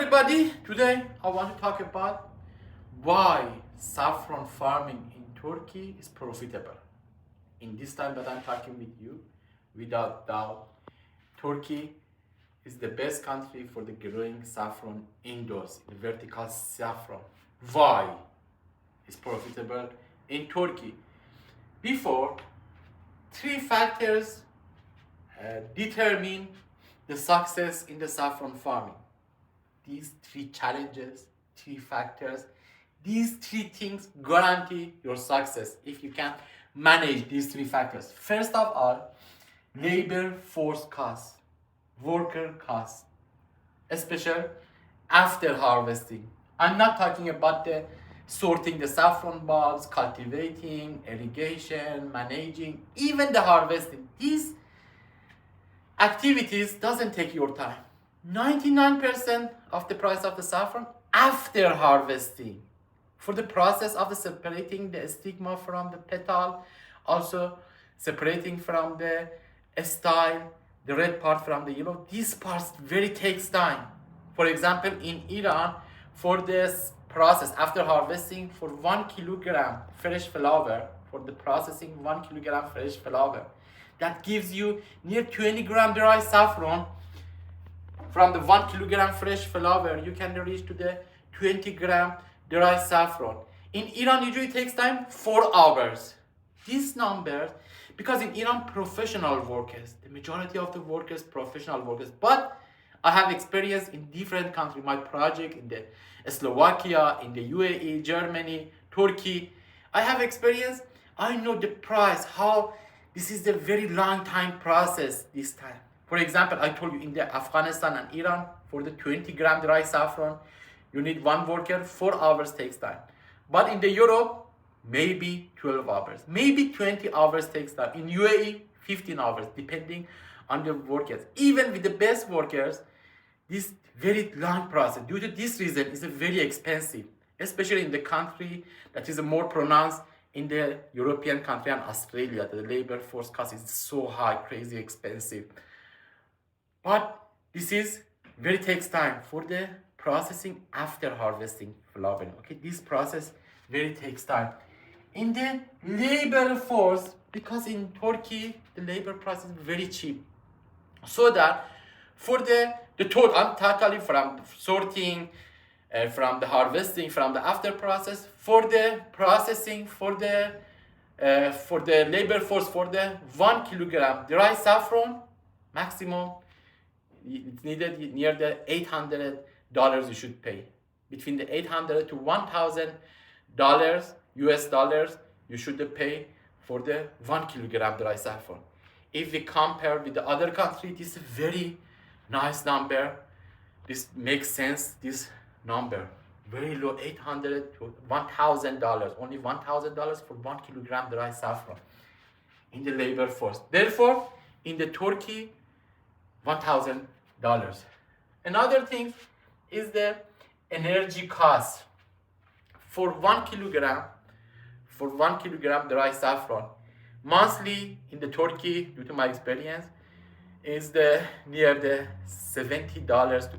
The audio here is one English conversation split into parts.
everybody, today I want to talk about why saffron farming in Turkey is profitable. In this time that I'm talking with you, without doubt, Turkey is the best country for the growing saffron indoors, the vertical saffron. Why is profitable in Turkey? Before, three factors determine the success in the saffron farming. These three challenges, three factors, these three things guarantee your success if you can manage these three factors. First of all, labor force costs, worker costs, especially after harvesting. I'm not talking about the sorting the saffron bulbs, cultivating, irrigation, managing, even the harvesting. These activities doesn't take your time. 99% of the price of the saffron after harvesting. For the process of the separating the stigma from the petal, also separating from the style, the red part from the yellow, these parts very takes time. For example, in Iran, for this process after harvesting, for 1 kilogram fresh flower, for the processing 1 kilogram fresh flower, that gives you near 20 gram dry saffron. From the 1 kilogram fresh flower, you can reach to the 20 gram dry saffron. In Iran, usually takes time 4 hours. This number, because in Iran, professional workers, the majority of the workers, professional workers. But I have experience in different countries. My project in the Slovakia, in the UAE, Germany, Turkey. I have experience. I know the price, how this is a very long time process this time. For example, I told you in the Afghanistan and Iran, for the 20 gram dry saffron, you need one worker, 4 hours takes time. But in the Europe, maybe 12 hours, maybe 20 hours takes time. In UAE, 15 hours, depending on the workers. Even with the best workers, this very long process, due to this reason, is very expensive, especially in the country that is more pronounced in the European country and Australia. The labor force cost is so high, crazy expensive. But this is very takes time for the processing after harvesting flowering. Okay, this process very takes time. In the labor force, because in Turkey the labor price is very cheap, so that for the total, I'm totally from sorting, from the harvesting, from the after process, for the processing, for the labor force, for the 1 kilogram dry saffron, maximum it's needed near the $800 you should pay. Between the $800 to $1,000 US dollars you should pay for the 1 kilogram dry saffron. If we compare with the other country, this is a very nice number. This makes sense, this number. Very low, $800 to $1,000. Only $1,000 for 1 kilogram dry saffron in the labor force. Therefore, in the Turkey, $1,000. Another thing is the energy cost. For 1 kilogram dry saffron, monthly in the Turkey, due to my experience, is near the $70 to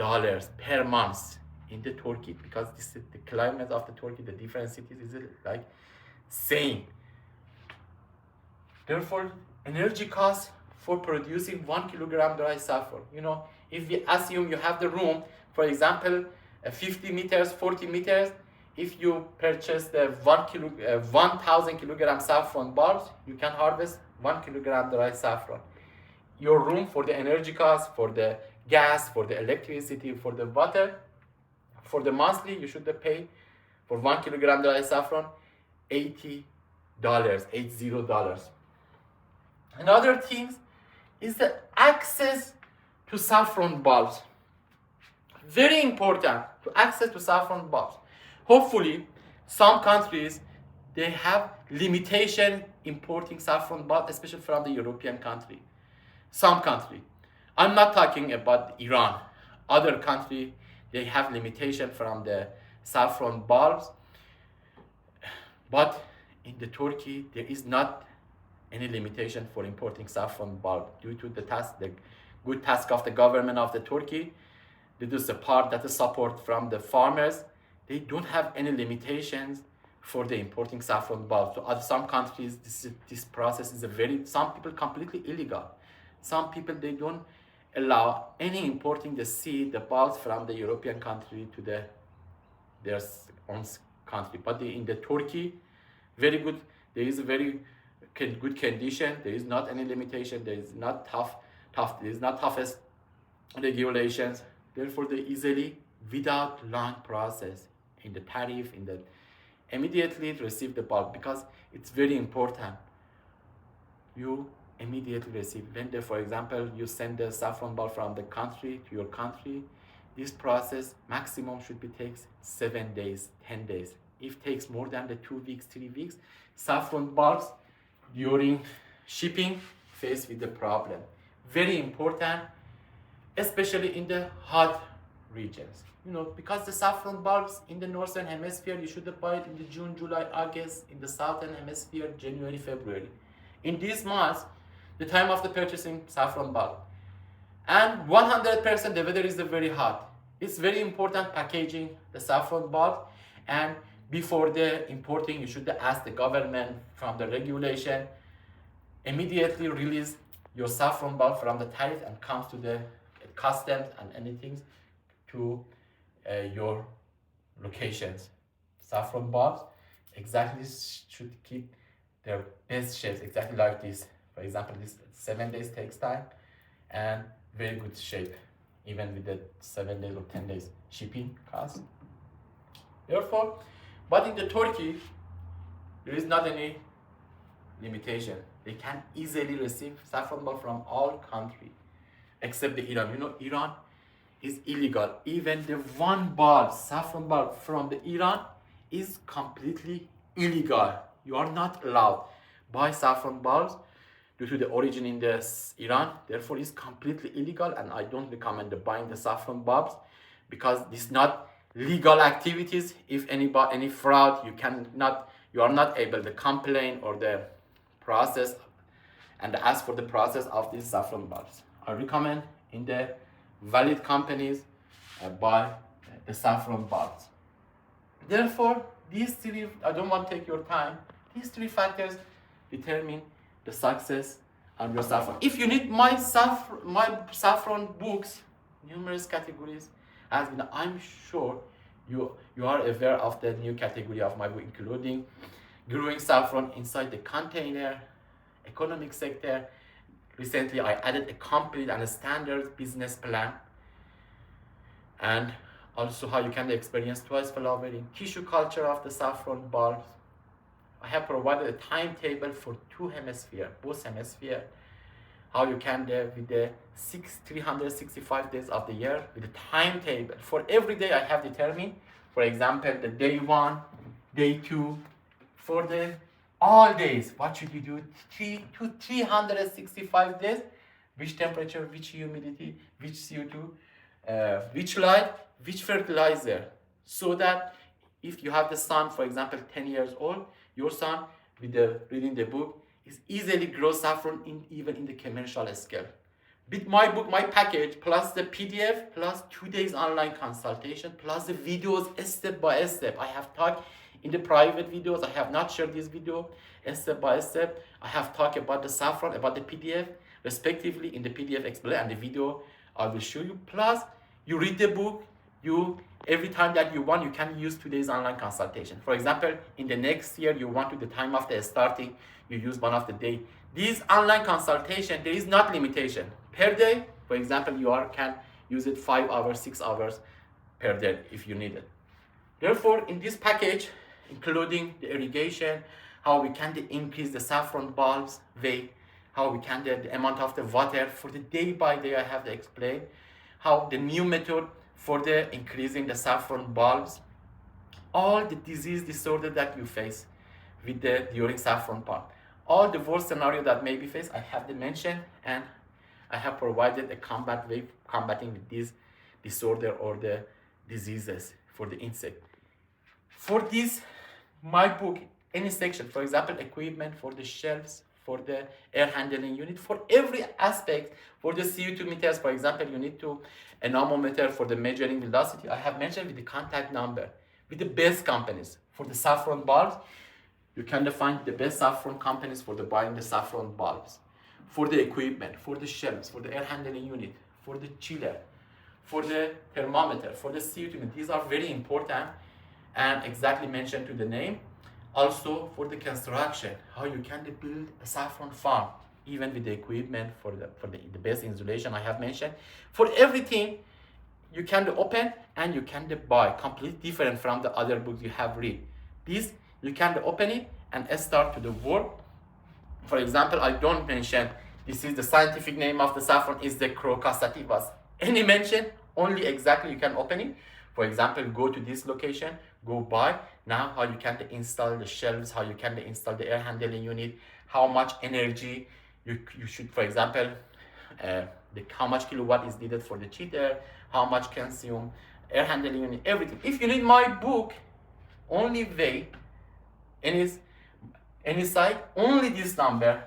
$80 per month in the Turkey, because this is the climate of the Turkey, the different cities is like same. Therefore, energy cost for producing 1 kilogram dry saffron. If we assume you have the room, for example, 50 meters, 40 meters, if you purchase the 1,000 kilogram saffron bulbs, you can harvest 1 kilogram dry saffron. Your room, for the energy cost, for the gas, for the electricity, for the water, for the monthly, you should pay for 1 kilogram dry saffron $80. Another thing is the access to saffron bulbs. Very important to access to saffron bulbs. Hopefully, some countries, they have limitation importing saffron bulbs, especially from the European country. Some country. I'm not talking about Iran. Other country, they have limitation from the saffron bulbs. But in the Turkey, there is not any limitation for importing saffron bulb due to the good task of the government of the Turkey. This is the part that the support from the farmers. They don't have any limitations for the importing saffron bulbs. So other some countries, this process is a very, some people completely illegal. Some people, they don't allow any importing the seed, the bulbs from the European country to their own country. But in the Turkey, very good, there is a very good condition. There is not any limitation. There is not there is not toughest regulations. Therefore, they easily, without long process, in the tariff, immediately receive the bulb, because it's very important. You immediately receive. When, for example, you send the saffron bulb from the country to your country, this process maximum should be takes 7 days, 10 days. If takes more than the 2 weeks, 3 weeks, saffron bulbs during shipping face with the problem. Very important, especially in the hot regions. Because the saffron bulbs in the northern hemisphere, you should buy it in the June, July, August. In the southern hemisphere, January, February. In these months, the time of the purchasing saffron bulb. And 100% the weather is very hot. It's very important packaging the saffron bulb, and before the importing, you should ask the government from the regulation, immediately release your saffron bulb from the tariff and comes to the customs and anything to your locations. Saffron bulbs exactly should keep their best shapes, exactly like this. For example, this 7 days takes time and very good shape, even with the 7 days or 10 days shipping cost. Therefore, but in the Turkey, there is not any limitation. They can easily receive saffron bulb from all countries except the Iran. Iran is illegal. Even the one bulb, saffron bulb from the Iran, is completely illegal. You are not allowed buy saffron bulbs due to the origin in Iran. Therefore, it's completely illegal, and I don't recommend buying the saffron bulbs, because this is not legal activities. If any fraud, you are not able to complain or the process and ask for the process of these saffron bulbs. I recommend in the valid companies buy the saffron bulbs. Therefore, these three, I don't want to take your time, these three factors determine the success on your saffron. If you need my saffron books, numerous categories, I'm sure you are aware of the new category of my book, including growing saffron inside the container, economic sector. Recently, I added a complete and a standard business plan, and also how you can experience twice flowering, tissue culture of the saffron bulbs. I have provided a timetable for both hemisphere, how you can with the 365 days of the year with a timetable. For every day I have determined, for example, the day 1, day 2, for the all days, what should you do? 365 days, which temperature, which humidity, which CO2, which light, which fertilizer, so that if you have the son, for example, 10 years old, your son, with reading the book, is easily grow saffron even in the commercial scale. With my book, my package, plus the PDF, plus 2 days online consultation, plus the videos step by step. I have talked in the private videos. I have not shared this video step by step. I have talked about the saffron, about the PDF, respectively, in the PDF explain, and the video I will show you. Plus, you read the book. Every time that you want, you can use 2 days online consultation. For example, in the next year, you want to the time of the starting, you use one of the day. These online consultation, there is not limitation per day. For example, can use it 5 hours, 6 hours per day if you need it. Therefore, in this package, including the irrigation, how we can increase the saffron bulbs weight, how we can the amount of the water for the day by day, I have to explain how the new method for the increasing the saffron bulbs, all the disease disorder that you face with during saffron bulb, all the worst scenario that may be faced, I have to mention, and I have provided a combating with this disorder or the diseases for the insect. For this, my book, any section, for example, equipment for the shelves, for the air handling unit, for every aspect. For the CO2 meters, for example, you need to anemometer for the measuring velocity. I have mentioned with the contact number, with the best companies. For the Saffron bulbs, you can find the best Saffron companies for the buying the Saffron bulbs. For the equipment, for the shelves, for the air handling unit, for the chiller, for the thermometer, for the CO2 unit. These are very important and exactly mentioned to the name. Also for the construction, how you can build a Saffron farm, even with the equipment for the best insulation I have mentioned. For everything, you can open and you can buy, completely different from the other books you have read. This, you can open it and start to the work. For example, I don't mention, this is the scientific name of the saffron is the Crocus sativas. Any mention, only exactly you can open it. For example, go to this location, go buy. Now how you can install the shelves, how you can install the air handling unit, how much energy you should, for example, how much kilowatt is needed for the cheater, how much consume, air handling unit, everything. If you need my book, only way, any site, only this number,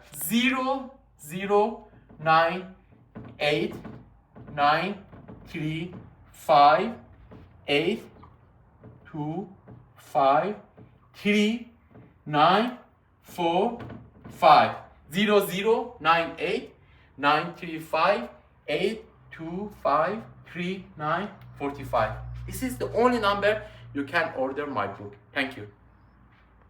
00989358253945. 00989358253945. This is the only number you can order my book. Thank you.